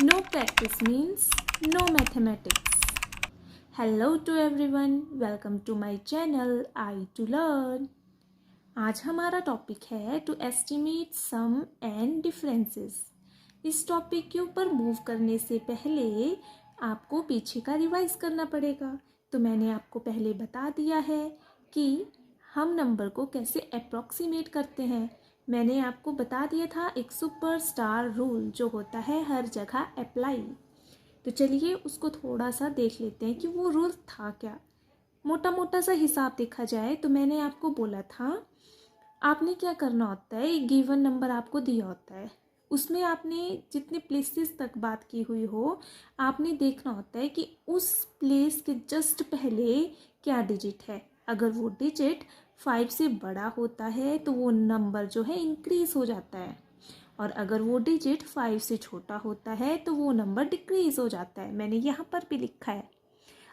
No practice means no mathematics. Hello to everyone, welcome to my channel I to learn. आज हमारा topic है to estimate sum and differences. इस topic के ऊपर move करने से पहले आपको पीछे का रिवाइज करना पड़ेगा। तो मैंने आपको पहले बता दिया है कि हम नंबर को कैसे अप्रॉक्सीमेट करते हैं। मैंने आपको बता दिया था एक सुपरस्टार रूल जो होता है हर जगह अप्लाई। तो चलिए उसको थोड़ा सा देख लेते हैं कि वो रूल था क्या। मोटा मोटा सा हिसाब देखा जाए तो मैंने आपको बोला था आपने क्या करना होता है, एक गिवन नंबर आपको दिया होता है, उसमें आपने जितने प्लेसेस तक बात की हुई हो आपने देखना होता है कि उस प्लेस के जस्ट पहले क्या डिजिट है। अगर वो डिजिट 5 से बड़ा होता है तो वो नंबर जो है इंक्रीज हो जाता है, और अगर वो डिजिट 5 से छोटा होता है तो वो नंबर डिक्रीज हो जाता है। मैंने यहाँ पर भी लिखा है,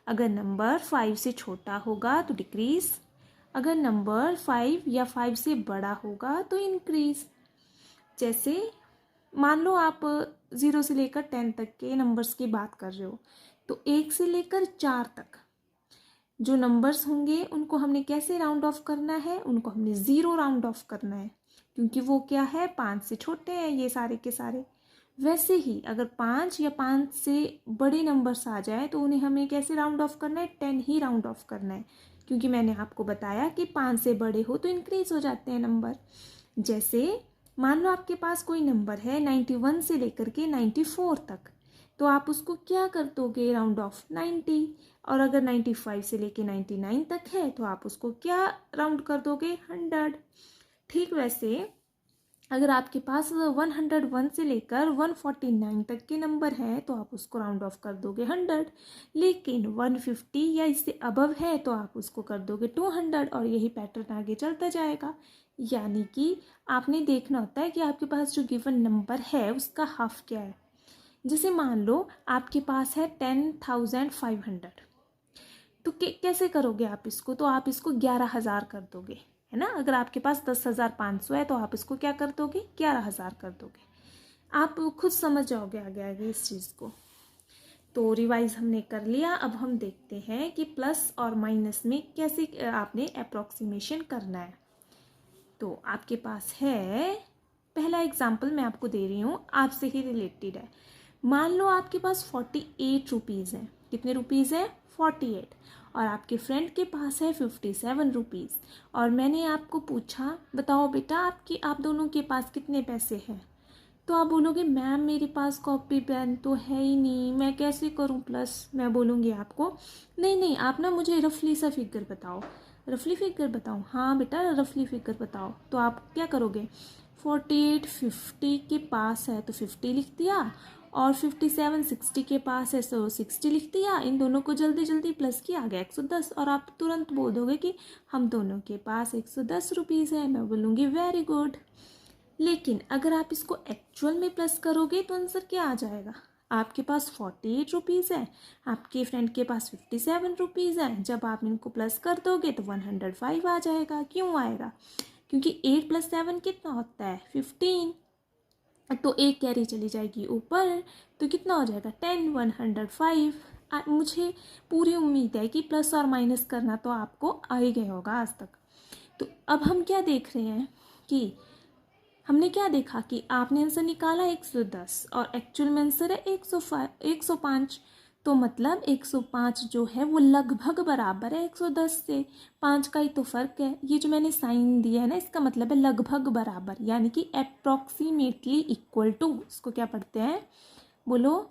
अगर नंबर 5 से छोटा होगा तो डिक्रीज, अगर नंबर 5 या 5 से बड़ा होगा तो इंक्रीज। जैसे मान लो आप 0 से लेकर 10 तक के नंबर्स की बात कर रहे हो, तो 1 से लेकर 4 तक जो नंबर्स होंगे उनको हमने कैसे राउंड ऑफ करना है, उनको हमने 0 राउंड ऑफ करना है, क्योंकि वो क्या है 5 से छोटे हैं ये सारे के सारे। वैसे ही अगर 5 या 5 से बड़े नंबर्स आ जाए तो उन्हें हमें कैसे राउंड ऑफ करना है, 10 ही राउंड ऑफ करना है, क्योंकि मैंने आपको बताया कि 5 से बड़े हो तो इंक्रीज हो जाते हैं नंबर। जैसे मान लो आपके पास कोई नंबर है 91 से लेकर के 94 तक, तो आप उसको क्या कर दोगे, राउंड ऑफ 90। और अगर 95 से लेके 99 तक है तो आप उसको क्या राउंड कर दोगे, 100। ठीक वैसे अगर आपके पास 101 से लेकर 149 तक के नंबर हैं तो आप उसको राउंड ऑफ कर दोगे 100। लेकिन 150 या इससे अबव है तो आप उसको कर दोगे 200, और यही पैटर्न आगे चलता जाएगा। यानी कि आपने देखना होता है कि आपके पास जो गिवन नंबर है उसका हाफ क्या है। जैसे मान लो आपके पास है 10,500, तो कैसे करोगे आप इसको, तो आप इसको 11,000 कर दोगे, है ना। अगर आपके पास 10,500 है तो आप इसको क्या कर दोगे, 11,000 कर दोगे। आप खुद समझ जाओगे आगे आगे इस चीज़ को। तो रिवाइज हमने कर लिया। अब हम देखते हैं कि प्लस और माइनस में कैसे आपने अप्रॉक्सीमेशन करना है। तो आपके पास है पहला एग्जाम्पल मैं आपको दे रही हूँ, आपसे ही रिलेटेड है। मान लो आपके पास 48 रुपीज़ हैं। कितने रुपीज़ हैं, 48। और आपके फ्रेंड के पास है 57 रुपीज़। और मैंने आपको पूछा बताओ बेटा आप दोनों के पास कितने पैसे हैं। तो आप बोलोगे मैम मेरे पास कॉपी पेन तो है ही नहीं, मैं कैसे करूं प्लस। मैं बोलूँगी आपको नहीं आप ना मुझे रफली सा फिगर बताओ। रफली फिगर बताओ, हाँ बेटा रफली फिगर बताओ। तो आप क्या करोगे, 48 50 के पास है तो 50 लिख दिया, और 57 60 के पास है तो 60 लिख दिया। इन दोनों को जल्दी जल्दी प्लस किया, आ गया 110। और आप तुरंत बोल दोगे कि हम दोनों के पास 110 रुपीज़ है। मैं बोलूँगी वेरी गुड। लेकिन अगर आप इसको एक्चुअल में प्लस करोगे तो आंसर क्या आ जाएगा, आपके पास 48 रुपीज़ है, आपके फ्रेंड के पास 57 रुपीज़ है। जब आप इनको प्लस कर दोगे तो 105 आ जाएगा। क्यों आएगा, क्योंकि 8 + 7 कितना होता है, 15। तो एक कैरी चली जाएगी ऊपर, तो कितना हो जाएगा 10, 105। मुझे पूरी उम्मीद है कि प्लस और माइनस करना तो आपको आ ही गया होगा आज तक। तो अब हम क्या देख रहे हैं कि हमने क्या देखा कि आपने आंसर निकाला 110 और एक्चुअल में आंसर है 105। तो मतलब 105 जो है वो लगभग बराबर है 110 से। 5 का ही तो फ़र्क है। ये जो मैंने साइन दिया है ना, इसका मतलब है लगभग बराबर, यानी कि अप्रॉक्सीमेटली इक्वल टू। इसको क्या पढ़ते हैं, बोलो,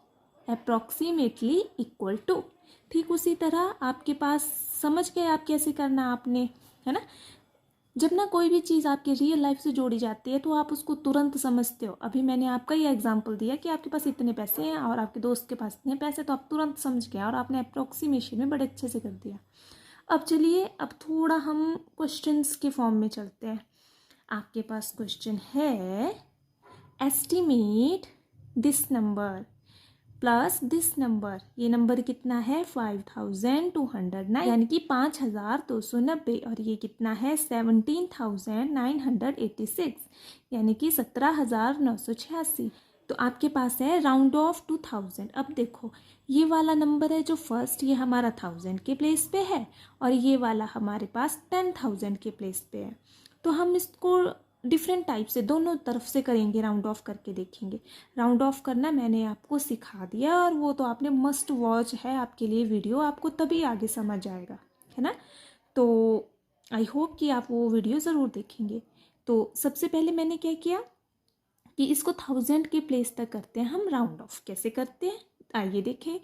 अप्रॉक्सीमेटली इक्वल टू। ठीक उसी तरह आपके पास समझ गए आप कैसे करना आपने, है ना। जब ना कोई भी चीज़ आपकी रियल लाइफ से जोड़ी जाती है तो आप उसको तुरंत समझते हो। अभी मैंने आपका ये एग्जांपल दिया कि आपके पास इतने पैसे हैं और आपके दोस्त के पास इतने पैसे, तो आप तुरंत समझ गए और आपने अप्रोक्सीमेशन में बड़े अच्छे से कर दिया। अब चलिए अब थोड़ा हम क्वेश्चंस के फॉर्म में चलते हैं। आपके पास क्वेश्चन है estimate this number plus this number. ये नंबर कितना है 5209, यानी कि 5290। और ये कितना है 17,986, यानी कि 17,986। तो आपके पास है राउंड ऑफ टू 1000। अब देखो ये वाला नंबर है जो फर्स्ट, ये हमारा 1000 के प्लेस पे है और ये वाला हमारे पास 10,000 के प्लेस पे है। तो हम इसको डिफरेंट टाइप से दोनों तरफ से करेंगे, राउंड ऑफ करके देखेंगे। राउंड ऑफ करना मैंने आपको सिखा दिया और वो तो आपने मस्ट वॉच है आपके लिए वीडियो, आपको तभी आगे समझ आएगा, है ना। तो आई होप कि आप वो वीडियो ज़रूर देखेंगे। तो सबसे पहले मैंने क्या किया कि इसको 1000 के प्लेस तक करते हैं हम राउंड ऑफ। कैसे करते हैं आइए देखें।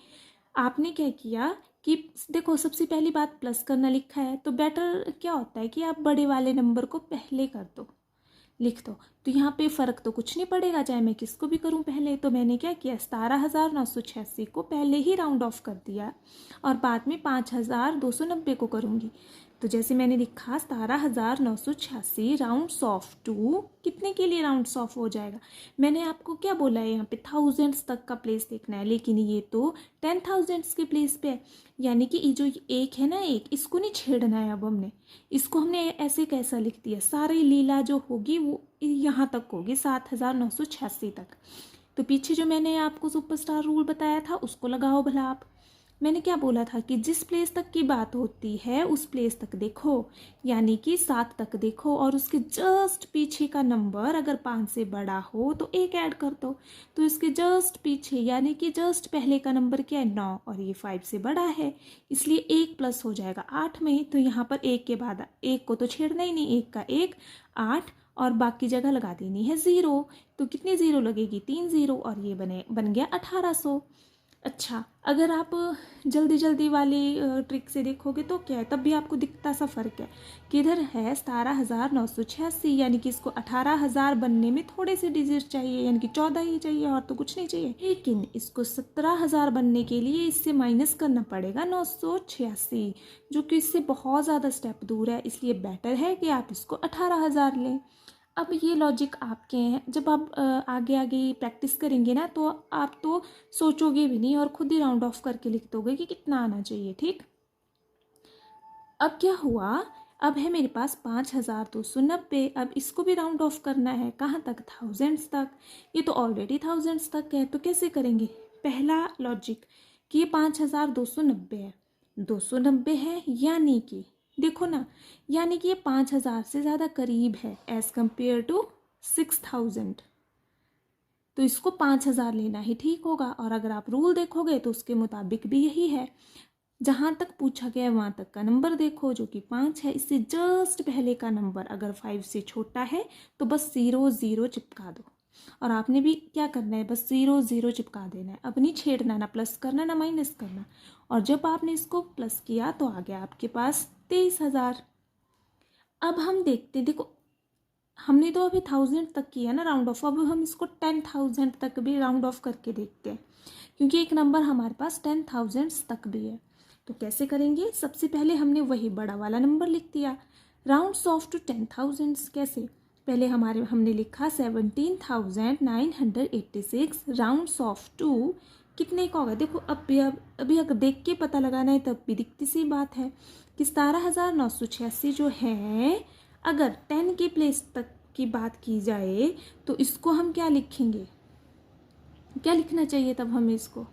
आपने क्या किया कि देखो सबसे पहली बात प्लस करना लिखा है, तो बेटर क्या होता है कि आप बड़े वाले नंबर को पहले कर दो, लिख दो। तो यहाँ पे फ़र्क तो कुछ नहीं पड़ेगा चाहे मैं किसको भी करूँ पहले। तो मैंने क्या किया 17,986 को पहले ही राउंड ऑफ कर दिया और बाद में 5,290 को करूँगी। तो जैसे मैंने लिखा 17,986 राउंड्स ऑफ टू कितने के लिए राउंड्स ऑफ हो जाएगा। मैंने आपको क्या बोला है यहाँ पे थाउजेंड्स तक का प्लेस देखना है, लेकिन ये तो 10,000 के प्लेस पे है। यानी कि ये जो एक है ना, एक इसको नहीं छेड़ना है। अब इसको हमने ऐसे कैसा लिख दिया, सारी लीला जो होगी वो यहाँ तक होगी 7,986 तक। तो पीछे जो मैंने आपको सुपरस्टार रूल बताया था उसको लगाओ भला आप। मैंने क्या बोला था कि जिस प्लेस तक की बात होती है उस प्लेस तक देखो, यानी कि 7 तक देखो और उसके जस्ट पीछे का नंबर अगर 5 से बड़ा हो तो 1 ऐड कर दो। तो इसके जस्ट पीछे यानी कि जस्ट पहले का नंबर क्या है 9 और ये 5 से बड़ा है, इसलिए 1 प्लस हो जाएगा 8 में। तो यहाँ पर 1 के बाद 1 को तो छेड़ना ही नहीं, 1 का 1 8 और बाकी जगह लगा देनी है 0। तो कितनी 0 लगेगी 3 0 और ये बन गया 1800। अच्छा, अगर आप जल्दी जल्दी वाली ट्रिक से देखोगे तो क्या है, तब भी आपको दिखता सा फ़र्क है कि इधर है 17,986 यानी कि इसको 18,000 बनने में थोड़े से डिजिट चाहिए, यानी कि 14 ही चाहिए और तो कुछ नहीं चाहिए। लेकिन इसको 17,000 बनने के लिए इससे माइनस करना पड़ेगा 986, जो कि इससे बहुत ज़्यादा स्टेप दूर है। इसलिए बेटर है कि आप इसको 18,000 लें। अब ये लॉजिक आपके हैं, जब आप आगे आगे प्रैक्टिस करेंगे ना तो आप तो सोचोगे भी नहीं और खुद ही राउंड ऑफ करके लिख दोगे कि कितना आना चाहिए। ठीक, अब क्या हुआ, अब है मेरे पास 5,290। अब इसको भी राउंड ऑफ करना है कहाँ तक, थाउजेंड्स तक। ये तो ऑलरेडी थाउजेंड्स तक है, तो कैसे करेंगे। पहला लॉजिक कि ये 5,290 है, 290 है यानी कि देखो ना, यानी कि ये 5,000 से ज़्यादा करीब है एज़ कम्पेयर टू 6,000। तो इसको 5,000 लेना ही ठीक होगा। और अगर आप रूल देखोगे तो उसके मुताबिक भी यही है, जहाँ तक पूछा गया है वहाँ तक का नंबर देखो जो कि 5 है, इससे जस्ट पहले का नंबर अगर 5 से छोटा है तो बस 0 0 चिपका दो। और आपने भी क्या करना है, बस 0 0 चिपका देना है, अब नहीं छेड़ना, ना प्लस करना ना माइनस करना। और जब आपने इसको प्लस किया तो आ गया आपके पास 23,000। अब हम देखते, देखो हमने तो अभी 1000 तक किया ना राउंड ऑफ, अब हम इसको 10,000 तक भी राउंड ऑफ करके देखते हैं, क्योंकि एक नंबर हमारे पास 10,000 तक भी है। तो कैसे करेंगे, सबसे पहले हमने वही बड़ा वाला नंबर लिख दिया, राउंड्स ऑफ टू 10,000। कैसे, पहले हमने लिखा 17,986 राउंड्स ऑफ टू कितने का होगा। देखो अभी अगर देख के पता लगाना है तब भी दिखती सी बात है कि 17,986 जो है, अगर 10 के प्लेस तक की बात की जाए तो इसको हम क्या लिखेंगे, क्या लिखना चाहिए तब हमें इसको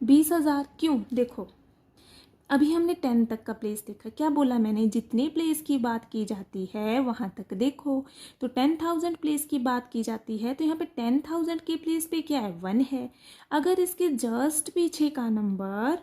20,000। क्यों, देखो अभी हमने 10 तक का प्लेस देखा, क्या बोला मैंने, जितने प्लेस की बात की जाती है वहाँ तक देखो। तो 10,000 प्लेस की बात की जाती है तो यहाँ पे 10,000 के प्लेस पे क्या है 1 है। अगर इसके जस्ट पीछे का नंबर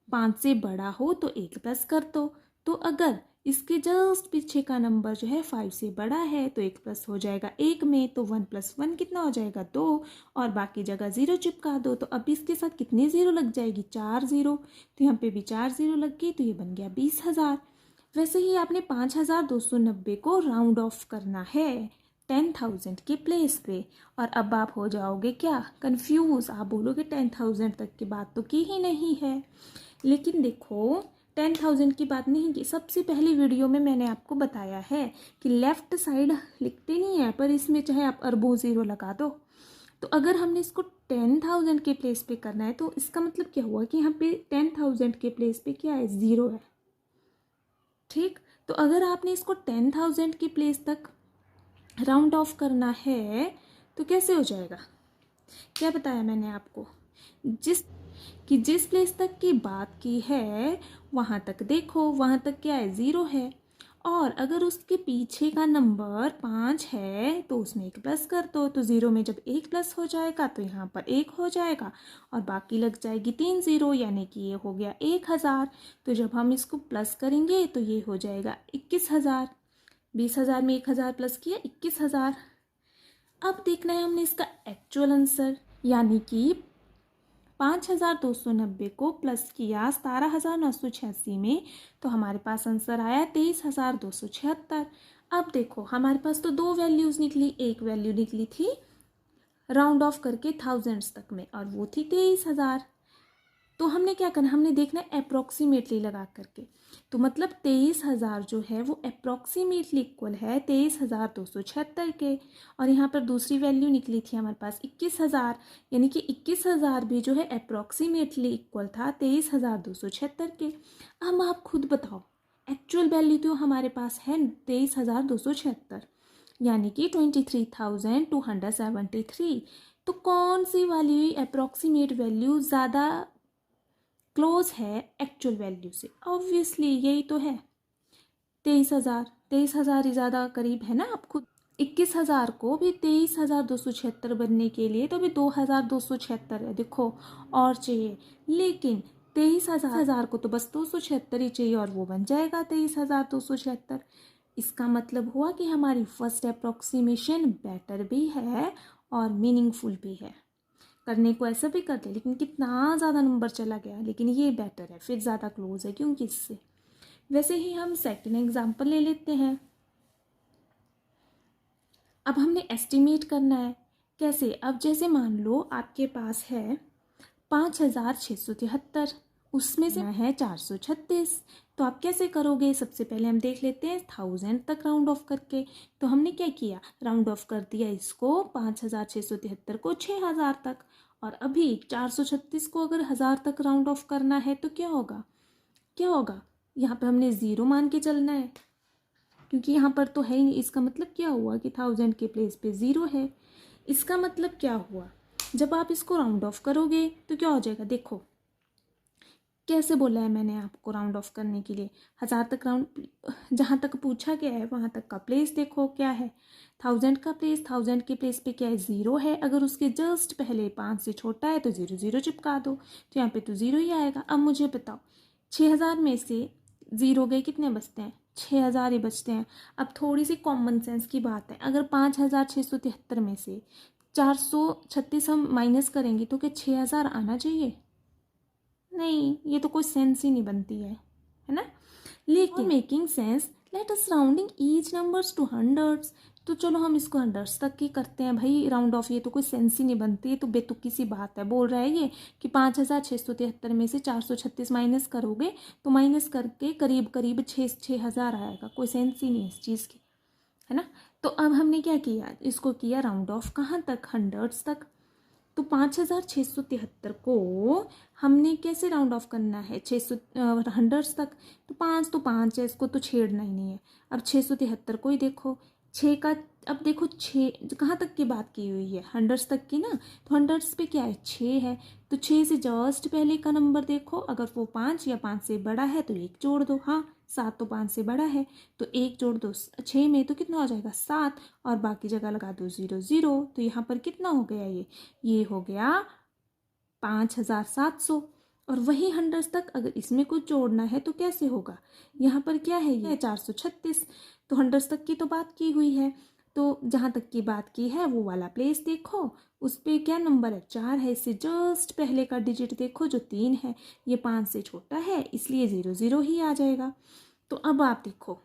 5 से बड़ा हो तो 1 प्लस कर दो। तो अगर इसके जस्ट पीछे का नंबर जो है 5 से बड़ा है तो 1 प्लस हो जाएगा 1 में, तो 1 + 1 कितना हो जाएगा 2 और बाकी जगह 0 चिपका दो। तो अब इसके साथ कितनी 0 लग जाएगी 4 0, तो यहाँ पे भी 4 0 लग गई, तो ये बन गया 20,000। वैसे ही आपने 5,290 को राउंड ऑफ करना है 10,000 के प्लेस पे। और अब आप हो जाओगे क्या कंफ्यूज, आप बोलोगे 10,000 तक की बात तो की ही नहीं है। लेकिन देखो 10,000 की बात नहीं की, सबसे पहली वीडियो में मैंने आपको बताया है कि लेफ़्ट साइड लिखते नहीं है, पर इसमें चाहे आप अरबों 0 लगा दो। तो अगर हमने इसको 10,000 के प्लेस पे करना है तो इसका मतलब क्या हुआ कि यहाँ पे 10,000 के प्लेस पे क्या है 0 है। ठीक, तो अगर आपने इसको 10,000 के प्लेस तक राउंड ऑफ करना है तो कैसे हो जाएगा? क्या बताया मैंने आपको? जिस प्लेस तक की बात की है वहाँ तक देखो, वहाँ तक क्या है? 0 है। और अगर उसके पीछे का नंबर 5 है तो उसमें 1 प्लस कर दो, तो 0 में जब 1 प्लस हो जाएगा तो यहाँ पर 1 हो जाएगा और बाकी लग जाएगी 3 0, यानी कि ये हो गया 1000। तो जब हम इसको प्लस करेंगे तो ये हो जाएगा 21,000। 20,000 में 1000 प्लस किया 21,000। अब देखना है हमने इसका एक्चुअल आंसर, यानी कि 5,290 को प्लस किया 17,986 में, तो हमारे पास आंसर आया 23,276। अब देखो हमारे पास तो 2 वैल्यूज़ निकली, एक वैल्यू निकली थी राउंड ऑफ करके थाउजेंड्स तक में और वो थी 23,000। तो हमने क्या करना, हमने देखना है अप्रॉक्सीमेटली लगा करके। तो मतलब 23,000 जो है वो अप्रॉक्सीमेटली इक्वल है 23,276 के। और यहाँ पर दूसरी वैल्यू निकली थी हमारे पास 21,000, यानी कि 21,000 भी जो है अप्रॉक्सीमेटली इक्वल था 23,276 के। अब आप खुद बताओ, एक्चुअल वैल्यू तो हमारे पास है 23,276, यानी कि 23,273। तो कौन सी वाली अप्रॉक्सीमेट वैल्यू ज़्यादा क्लोज है एक्चुअल वैल्यू से? ऑब्वियसली यही तो है 23,000। 23,000 ही ज़्यादा करीब है ना। आप खुद 21,000 को भी 23,276 बनने के लिए तो अभी 2,276 है, देखो और चाहिए, लेकिन 23,000 को तो बस 276 ही चाहिए और वो बन जाएगा 23,276। इसका मतलब हुआ कि हमारी फर्स्ट अप्रॉक्सीमेशन बेटर भी है और मीनिंगफुल भी है। करने को ऐसा भी करते लेकिन कितना ज़्यादा नंबर चला गया, लेकिन ये बेटर है, फिर ज़्यादा क्लोज है क्योंकि इससे। वैसे ही हम सेकंड एग्जांपल ले लेते हैं। अब हमने एस्टिमेट करना है कैसे? अब जैसे मान लो आपके पास है 5,673, उसमें से है 436, तो आप कैसे करोगे? सबसे पहले हम देख लेते हैं 1000 तक राउंड ऑफ करके। तो हमने क्या किया, राउंड ऑफ कर दिया इसको 5,673 को 6,000 तक। और अभी 436 को अगर 1000 तक राउंड ऑफ करना है तो क्या होगा? क्या होगा? यहाँ पे हमने 0 मान के चलना है क्योंकि यहाँ पर तो है ही नहीं। इसका मतलब क्या हुआ कि 1000 के प्लेस पे 0 है। इसका मतलब क्या हुआ, जब आप इसको राउंड ऑफ करोगे तो क्या हो जाएगा? देखो कैसे बोला है मैंने आपको राउंड ऑफ करने के लिए। 1000 तक राउंड, जहाँ तक पूछा गया है वहाँ तक का प्लेस देखो क्या है, 1000 का प्लेस। 1000 के प्लेस पे क्या है? 0 है। अगर उसके जस्ट पहले 5 से छोटा है तो 0 0 चिपका दो, तो यहाँ पे तो 0 ही आएगा। अब मुझे बताओ 6,000 में से 0 गए, कितने बचते हैं? 6,000 ही बचते हैं। अब थोड़ी सी कॉमन सेंस की बात है, अगर 5,673 में से 436 हम माइनस करेंगे तो क्या 6,000 आना चाहिए? नहीं, ये तो कोई सेंस ही नहीं बनती है ना। लेकिन making sense, let us rounding each numbers to hundreds. तो चलो हम इसको हंड्रेड्स तक की करते हैं भाई राउंड ऑफ। ये तो कोई सेंस ही नहीं बनती, ये तो बेतुकी सी बात है। बोल रहा है ये कि 5,673 में से 436 माइनस करोगे तो माइनस करके करीब करीब 6,000 आएगा। कोई सेंस ही नहीं है इस चीज़ की, है ना। तो अब हमने क्या किया, इसको किया राउंड ऑफ कहाँ तक? हंड्रेड्स तक। तो 5,673 को हमने कैसे राउंड ऑफ करना है? 600 हंड्रेड्स तक। तो 5 है, इसको तो छेड़ना ही नहीं है। अब 673 को ही देखो, 6 का, अब देखो 6 कहाँ तक की बात की हुई है? हंड्रेड्स तक की ना। तो हंड्रेड्स पे क्या है? 6 है। तो 6 से जस्ट पहले का नंबर देखो, अगर वो 5 या 5 से बड़ा है तो 1 जोड़ दो। हाँ, 7 तो 5 से बड़ा है तो 1 जोड़ दो 6 में, तो कितना हो जाएगा? 7। और बाकी जगह लगा दो 0 0। तो यहाँ पर कितना हो गया? ये हो गया 5,700। और वही हंड्रेड्स तक अगर इसमें कुछ जोड़ना है तो कैसे होगा? यहाँ पर क्या है? ये 436। तो हंड्रेड्स तक की तो बात की हुई है, तो जहाँ तक की बात की है वो वाला प्लेस देखो, उस पर क्या नंबर है? 4 है। इससे जस्ट पहले का डिजिट देखो जो 3 है, ये 5 से छोटा है इसलिए 0 0 ही आ जाएगा। तो अब आप देखो,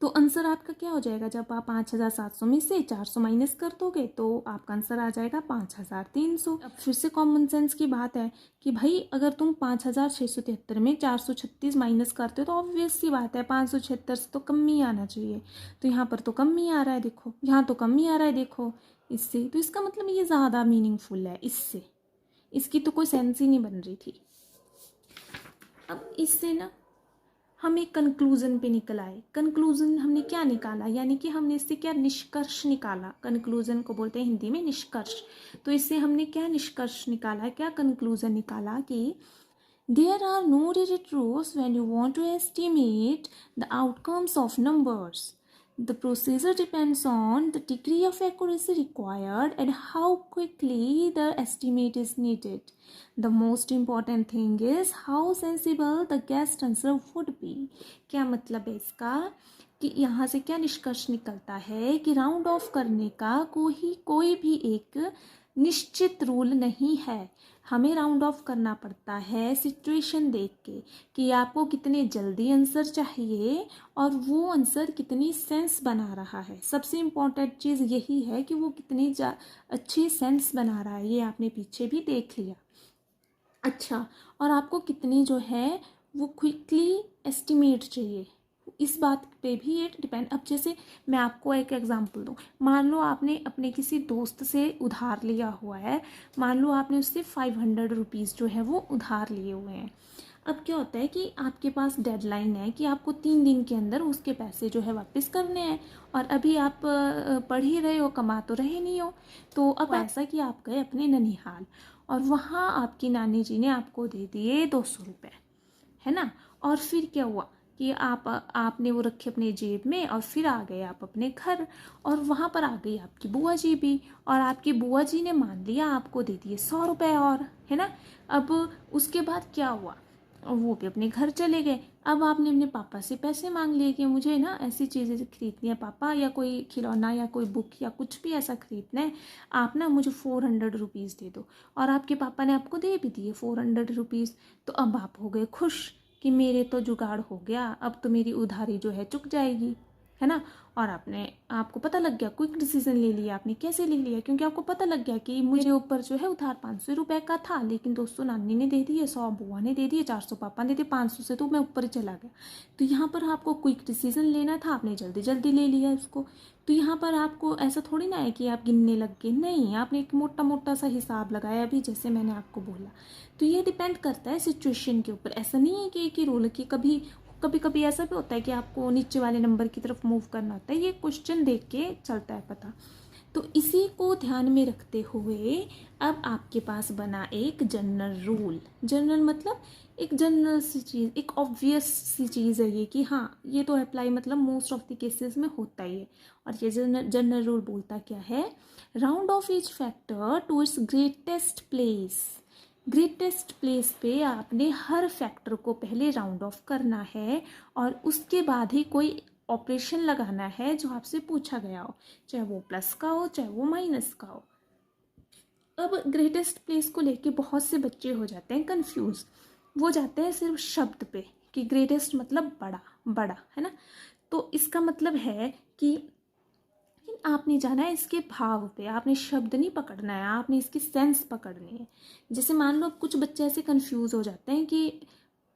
तो आंसर आपका क्या हो जाएगा? जब आप 5,700 में से 400 माइनस कर दोगे तो आपका आंसर आ जाएगा 5,300। अब फिर से कॉमन सेंस की बात है कि भाई अगर तुम 5,673 में 436 माइनस करते हो तो ऑब्वियस सी बात है 576 से तो कम ही आना चाहिए। तो यहाँ पर तो कम ही आ रहा है, देखो यहाँ तो कम ही आ रहा है, देखो इससे। तो इसका मतलब ये ज़्यादा मीनिंगफुल है इससे, इसकी तो कोई सेंस ही नहीं बन रही थी। अब इससे ना हम एक कंक्लूजन पे निकल आए। कंक्लूजन हमने क्या निकाला, यानी कि हमने इससे क्या निष्कर्ष निकाला। कंक्लूजन को बोलते हैं हिंदी में निष्कर्ष। तो इससे हमने क्या निष्कर्ष निकाला, क्या कंक्लूजन निकाला कि there are no rigid rules when you want to estimate the outcomes of numbers. The procedure depends on the degree of accuracy required and how quickly the estimate is needed. The most important thing is how sensible the guessed answer would be. क्या मतलब है इसका कि यहाँ से क्या निष्कर्ष निकलता है कि राउंड ऑफ करने का कोई भी एक निश्चित रूल नहीं है। हमें राउंड ऑफ करना पड़ता है सिचुएशन देख के कि आपको कितने जल्दी आंसर चाहिए और वो आंसर कितनी सेंस बना रहा है। सबसे इम्पॉर्टेंट चीज़ यही है कि वो कितनी अच्छी सेंस बना रहा है, ये आपने पीछे भी देख लिया। अच्छा, और आपको कितनी जो है वो क्विकली एस्टिमेट चाहिए, इस बात पे भी ये डिपेंड। अब जैसे मैं आपको एक एग्जांपल दूँ, मान लो आपने अपने किसी दोस्त से उधार लिया हुआ है, मान लो आपने उससे 500 रुपीज़ जो है वो उधार लिए हुए हैं। अब क्या होता है कि आपके पास डेडलाइन है कि आपको 3 दिन के अंदर उसके पैसे जो है वापस करने हैं, और अभी आप पढ़ ही रहे हो, कमा तो रहे नहीं हो। तो अब ऐसा कि आप गए अपने ननिहाल और वहाँ आपकी नानी जी ने आपको दे दिए 200 रुपये, है ना। और फिर क्या हुआ कि आपने वो रखे अपने जेब में और फिर आ गए आप अपने घर, और वहाँ पर आ गई आपकी बुआ जी भी, और आपकी बुआ जी ने मान लिया आपको दे दिए 100 रुपये और, है ना। अब उसके बाद क्या हुआ, वो भी अपने घर चले गए। अब आपने अपने पापा से पैसे मांग लिए कि मुझे ना ऐसी चीज़ें खरीदनी है पापा, या कोई खिलौना या कोई बुक या कुछ भी ऐसा खरीदना है, आप ना मुझे 400 रुपीज़ दे दो। और आपके पापा ने आपको दे भी दिए 400 रुपीज़। तो अब आप हो गए खुश कि मेरे तो जुगाड़ हो गया, अब तो मेरी उधारी जो है चुक जाएगी, है ना। और आपको पता लग गया, क्विक डिसीजन ले लिया आपने। कैसे ले लिया, क्योंकि आपको पता लग गया कि मुझे ऊपर जो है उधार 500 रुपये का था, लेकिन 200 नानी ने दे दिए, 100 बुआ ने दे दिए, 400 पापा ने दे दिए, 500 से तो मैं ऊपर ही चला गया। तो यहाँ पर आपको क्विक डिसीजन लेना था, आपने जल्दी जल्दी ले लिया इसको। तो यहाँ पर आपको ऐसा थोड़ी ना है कि आप गिनने लग गए, नहीं, आपने एक मोटा मोटा सा हिसाब लगाया अभी, जैसे मैंने आपको बोला। तो ये डिपेंड करता है सिचुएशन के ऊपर। ऐसा नहीं है कि एक ही रूल, कि कभी कभी ऐसा भी होता है कि आपको नीचे वाले नंबर की तरफ मूव करना होता है, ये क्वेश्चन देख के चलता है पता। तो इसी को ध्यान में रखते हुए अब आपके पास बना एक जनरल रूल। जनरल मतलब एक जनरल सी चीज़, एक ऑब्वियस सी चीज़ है ये कि हाँ ये तो अप्लाई मतलब मोस्ट ऑफ द केसेस में होता ही है। और ये जनरल रूल बोलता क्या है, round off each factor to its greatest place. Greatest place पे आपने हर फैक्टर को पहले राउंड ऑफ करना है और उसके बाद ही कोई ऑपरेशन लगाना है जो आपसे पूछा गया हो, चाहे वो प्लस का हो चाहे वो माइनस का हो। अब ग्रेटेस्ट प्लेस को लेके बहुत से बच्चे हो जाते हैं कंफ्यूज, वो जाते हैं सिर्फ शब्द पे कि ग्रेटेस्ट मतलब बड़ा बड़ा, है ना। तो इसका मतलब है कि आपने जाना है इसके भाव पे, आपने शब्द नहीं पकड़ना है, आपने इसकी सेंस पकड़नी है। जैसे मान लो कुछ बच्चे ऐसे कंफ्यूज हो जाते हैं कि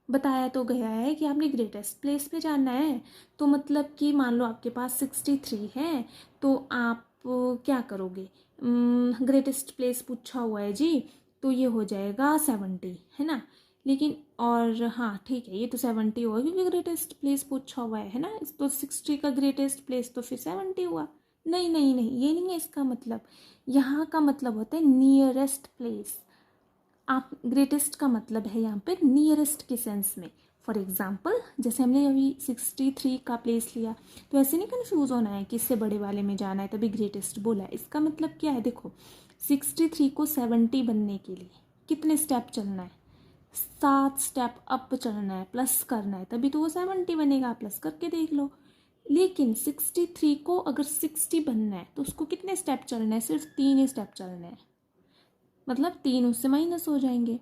बताया तो गया है कि आपने ग्रेटेस्ट प्लेस पे जाना है, तो मतलब कि मान लो आपके पास 63 है, तो आप क्या करोगे, ग्रेटेस्ट प्लेस पूछा हुआ है जी, तो ये हो जाएगा 70, है ना। लेकिन और हाँ ठीक है, ये तो 70 हुआ क्योंकि ग्रेटेस्ट प्लेस पूछा हुआ है ना, तो 60 का ग्रेटेस्ट प्लेस तो फिर 70 हुआ। नहीं नहीं नहीं, ये नहीं है इसका मतलब। यहाँ का मतलब होता है नियरेस्ट प्लेस। आप ग्रेटेस्ट का मतलब है यहाँ पे नियरेस्ट के सेंस में। फॉर एग्जाम्पल जैसे हमने अभी 63 का प्लेस लिया, तो ऐसे नहीं कंफ्यूज होना है कि इससे बड़े वाले में जाना है तभी ग्रेटेस्ट बोला है। इसका मतलब क्या है, देखो 63 को 70 बनने के लिए कितने स्टेप चलना है, 7 स्टेप अप चलना है, प्लस करना है, तभी तो वो 70 बनेगा। प्लस करके देख लो। लेकिन 63 को अगर 60 बनना है तो उसको कितने स्टेप चलना है, सिर्फ 3 स्टेप चलना है, मतलब 3 उससे माइनस हो जाएंगे।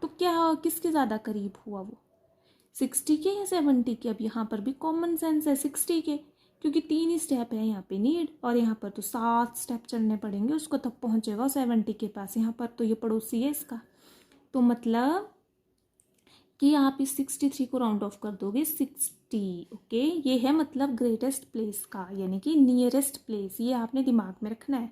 तो क्या किसके ज़्यादा करीब हुआ वो, 60 के या 70 के। अब यहाँ पर भी कॉमन सेंस है 60 के, क्योंकि 3 स्टेप है यहाँ पे नीड, और यहाँ पर तो 7 स्टेप चलने पड़ेंगे उसको, तब पहुँचेगा 70 के पास। यहाँ पर तो ये पड़ोसी है इसका, तो मतलब कि आप इस 63 को राउंड ऑफ कर दोगे 60। ओके, ये है मतलब ग्रेटेस्ट प्लेस का, यानी कि नियरेस्ट प्लेस, ये आपने दिमाग में रखना है।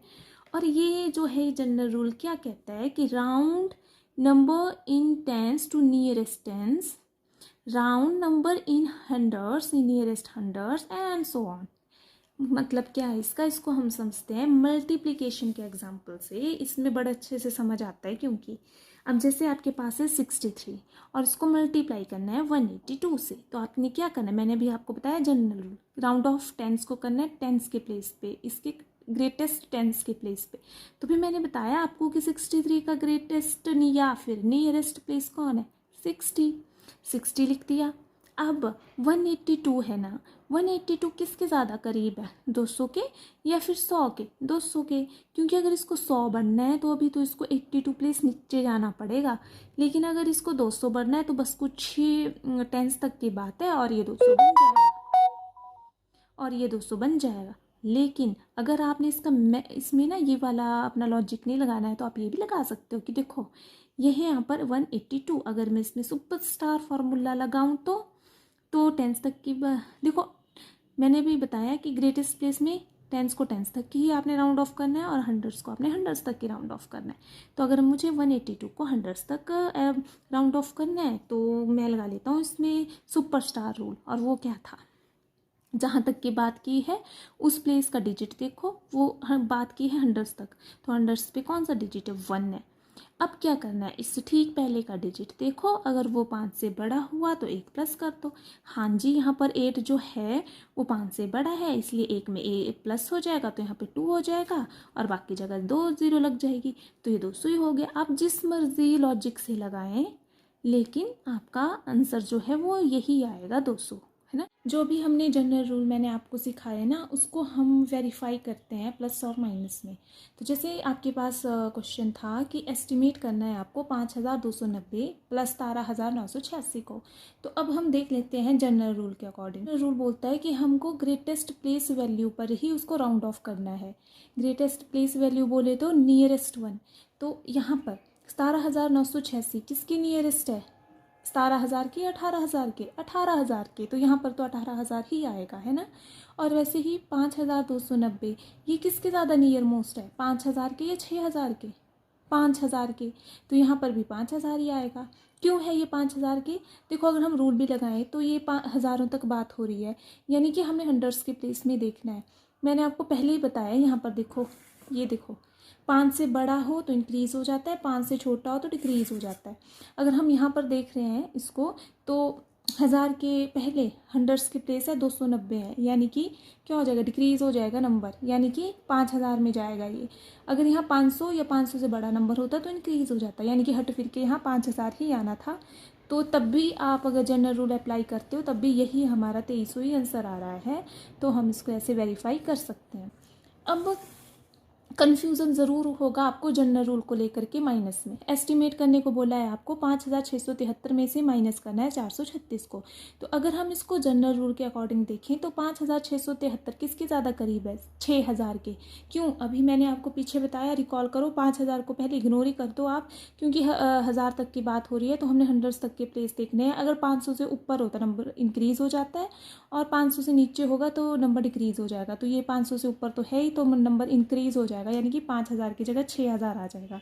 और ये जो है जनरल रूल क्या कहता है कि round number in tens to nearest tens, round number in hundreds, in nearest hundreds and so on. मतलब क्या है इसका, इसको हम समझते हैं मल्टीप्लिकेशन के एग्जाम्पल से। इसमें बड़े अच्छे से समझ आता है, क्योंकि अब जैसे आपके पास है 63 और इसको मल्टीप्लाई करना है 182 से, तो आपने क्या करना है, मैंने भी आपको बताया general rule, round off tens को करना है टेंस के प्लेस पे, इसके ग्रेटेस्ट टेंस के प्लेस पे। तो फिर मैंने बताया आपको कि 63 का ग्रेटेस्ट या फिर नियरेस्ट प्लेस कौन है, 60 लिख दिया। अब 182 है ना, 182 किसके ज़्यादा करीब है, 200 के या फिर 100 के, 200 के, क्योंकि अगर इसको 100 बढ़ना है तो अभी तो इसको 82 प्लेस नीचे जाना पड़ेगा, लेकिन अगर इसको 200 बढ़ना है तो बस कुछ ही टेंस तक की बात है और ये 200 बन जाएगा, और ये 200 बन जाएगा। लेकिन अगर आपने इसमें ना ये वाला अपना लॉजिक नहीं लगाना है तो आप ये भी लगा सकते हो कि देखो ये है यहाँ पर 182, अगर मैं इसमें सुपरस्टार फार्मूला लगाऊं तो टेंस तक की देखो मैंने भी बताया कि ग्रेटेस्ट प्लेस में टेंस को टेंस तक की ही आपने राउंड ऑफ करना है और हंड्रेड्स को आपने हंड्रेड्स तक की राउंड ऑफ करना है। तो अगर मुझे 182 को हंड्रेड्स तक राउंड ऑफ करना है तो मैं लगा लेता हूँ इसमें सुपरस्टार रूल, और वो क्या था, जहाँ तक की बात की है उस प्लेस का डिजिट देखो, वो बात की है हंड्रेड्स तक, तो हंड्रेड्स पे कौन सा डिजिट है, 1 है। अब क्या करना है, इससे ठीक पहले का डिजिट देखो, अगर वो 5 से बड़ा हुआ तो 1 प्लस कर दो। हाँ जी, यहाँ पर 8 जो है वो 5 से बड़ा है, इसलिए 1 में 1 प्लस हो जाएगा, तो यहाँ पे 2 हो जाएगा और बाकी जगह 2 0 लग जाएगी, तो ये 200 ही हो गया। आप जिस मर्जी लॉजिक से लगाएं, लेकिन आपका आंसर जो है वो यही आएगा, 200, है ना। जो भी हमने जनरल रूल मैंने आपको सिखाया ना, उसको हम वेरीफाई करते हैं प्लस और माइनस में। तो जैसे आपके पास क्वेश्चन था कि एस्टिमेट करना है आपको 5290 प्लस 17986 को, तो अब हम देख लेते हैं जनरल रूल के अकॉर्डिंग। जनरल रूल बोलता है कि हमको ग्रेटेस्ट प्लेस वैल्यू पर ही उसको राउंड ऑफ करना है। ग्रेटेस्ट प्लेस वैल्यू बोले तो नियरेस्ट वन, तो यहाँ पर 17986 किसकी नियरेस्ट है, 17,000 की 18,000 के, 18,000 के, तो यहाँ पर तो 18,000 ही आएगा, है ना। और वैसे ही 5,290 ये किसके ज़्यादा नियर मोस्ट है, 5,000 के या 6,000 के, 5,000 के, तो यहाँ पर भी 5,000 ही आएगा। क्यों है ये 5,000 के, देखो अगर हम रूल भी लगाएं तो ये हज़ारों तक बात हो रही है, यानी कि हमें हंड्रेड्स के प्लेस में देखना है। मैंने आपको पहले ही बताया, यहाँ पर देखो, ये देखो 5 से बड़ा हो तो इंक्रीज़ हो जाता है, 5 से छोटा हो तो डिक्रीज़ हो जाता है। अगर हम यहाँ पर देख रहे हैं इसको, तो 1000 के पहले हंड्रेड्स की प्लेस है 290 है, यानी कि क्या हो जाएगा, डिक्रीज़ हो जाएगा नंबर, यानी कि 5000 में जाएगा ये। अगर यहाँ 500 या 500 से बड़ा नंबर होता तो इंक्रीज़ हो जाता, यानी कि हट फिर के यहाँ 5000 ही आना था। तो तब भी आप अगर जनरल रूल अप्लाई करते हो तब भी यही हमारा 2300 ही आंसर आ रहा है, तो हम इसको ऐसे वेरीफाई कर सकते हैं। अब कन्फ्यूज़न ज़रूर होगा आपको जनरल रूल को लेकर के माइनस में। एस्टिमेट करने को बोला है आपको 5673 में से माइनस करना है 436 को। तो अगर हम इसको जनरल रूल के अकॉर्डिंग देखें तो 5673 किसके ज़्यादा करीब है, 6000 के। क्यों, अभी मैंने आपको पीछे बताया, रिकॉल करो, 5000 को पहले इग्नोर ही कर दो आप, क्योंकि 1000 तक की बात हो रही है, तो हमने हंड्रेड्स तक के प्लेस देखने हैं। अगर 500 से ऊपर होता नंबर इंक्रीज़ हो जाता है, और 500 से नीचे होगा तो नंबर डिक्रीज़ हो जाएगा। तो ये 500 से ऊपर तो है ही, तो नंबर इंक्रीज़ हो जाएगा, यानी कि 5000 की जगह 6000 आ जाएगा।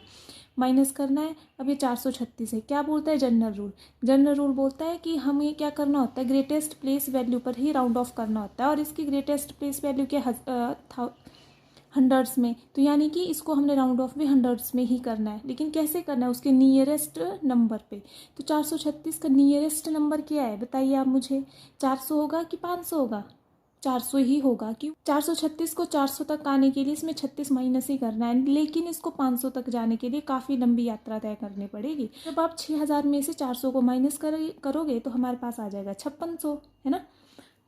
माइनस करना है, अब ये 436 है। क्या बोलता है जनरल रूल, जनरल रूल बोलता है कि हमें क्या करना होता है, ग्रेटेस्ट प्लेस वैल्यू पर ही राउंड ऑफ करना होता है, और इसकी ग्रेटेस्ट प्लेस वैल्यू क्या हंड्रेड्स में, तो यानी कि इसको हमने राउंड ऑफ भी हंड्रेड्स में ही करना है। लेकिन कैसे करना है, उसके नियरेस्ट नंबर पे। तो 436 का नियरेस्ट नंबर क्या है बताइए आप मुझे, 400 होगा कि 500 होगा, 400 ही होगा। क्यों, 436 को 400 तक आने के लिए इसमें 36 माइनस ही करना है, लेकिन इसको 500 तक जाने के लिए काफ़ी लंबी यात्रा तय करनी पड़ेगी। जब आप 6000 में से 400 को माइनस करोगे तो हमारे पास आ जाएगा 5600, है ना।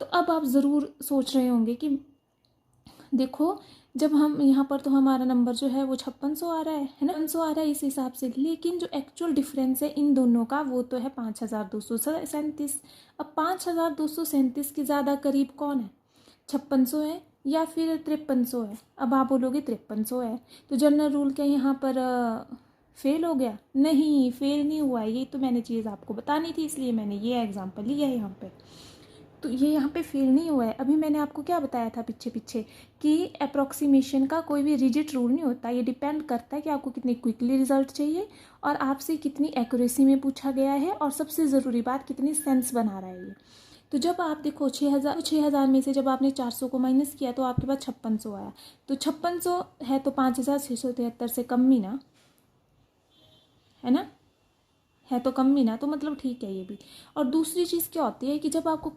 तो अब आप ज़रूर सोच रहे होंगे कि देखो जब हम यहाँ पर तो हमारा नंबर जो है वो 5600 आ रहा है ना, 500 आ रहा है इस हिसाब से, लेकिन जो एक्चुअल डिफरेंस है इन दोनों का वो तो है 5237। अब 5237 के ज़्यादा करीब कौन है, 5600 है या फिर 5300 है। अब आप बोलोगे 5300 है, तो जनरल रूल क्या यहाँ पर फेल हो गया, नहीं फेल नहीं हुआ है। ये तो मैंने चीज़ आपको बतानी थी, इसलिए मैंने ये एग्जांपल लिया है यहाँ पे। तो ये यहाँ पे फेल नहीं हुआ है। अभी मैंने आपको क्या बताया था पीछे पीछे कि अप्रॉक्सीमेशन का कोई भी रिजिड रूल नहीं होता, ये डिपेंड करता है कि आपको कितनी क्विकली रिजल्ट चाहिए और आपसे कितनी एक्यूरेसी में पूछा गया है, और सबसे ज़रूरी बात कितनी सेंस बना रहा है ये। तो जब आप देखो 6,000 में से जब आपने 400 को माइनस किया तो आपके पास 5600 आया। तो 5600 है तो 5,673 से कम ही ना, है ना, है तो कम ही ना, तो मतलब ठीक है ये भी। और दूसरी चीज़ क्या होती है कि जब आपको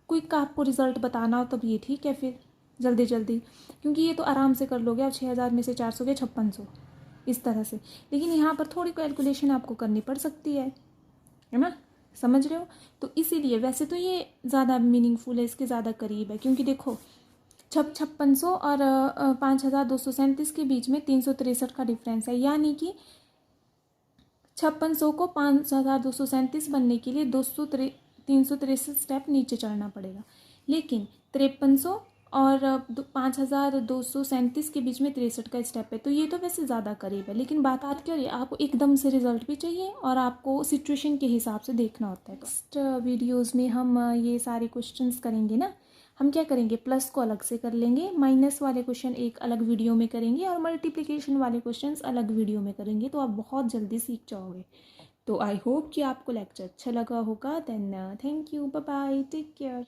क्विक आपको रिजल्ट बताना हो तब ये ठीक है फिर जल्दी जल्दी, क्योंकि ये तो आराम से कर लोगे आप 6,000 में से 400 के 5600 इस तरह से। लेकिन यहाँ पर थोड़ी कैलकुलेशन आपको करनी पड़ सकती है ना, समझ रहे हो। तो इसीलिए वैसे तो ये ज़्यादा मीनिंगफुल है, इसके ज़्यादा करीब है, क्योंकि देखो 5600 और 5,237 के बीच में 363 का डिफरेंस है, यानी कि 5600 को 5,237 बनने के लिए 363 स्टेप नीचे चढ़ना पड़ेगा। लेकिन 5300 और 5,237 के बीच में 63 का स्टेप है, तो ये तो वैसे ज़्यादा करीब है। लेकिन बात क्या है, आपको एकदम से रिजल्ट भी चाहिए और आपको सिचुएशन के हिसाब से देखना होता है। नेक्स्ट वीडियोज़ में हम ये सारे क्वेश्चंस करेंगे ना। हम क्या करेंगे, प्लस को अलग से कर लेंगे, माइनस वाले क्वेश्चन एक अलग वीडियो में करेंगे और मल्टीप्लिकेशन वाले क्वेश्चंस अलग वीडियो में करेंगे, तो आप बहुत जल्दी सीख जाओगे। तो आई होप कि आपको लेक्चर अच्छा लगा होगा। Then thank you, bye bye, take care.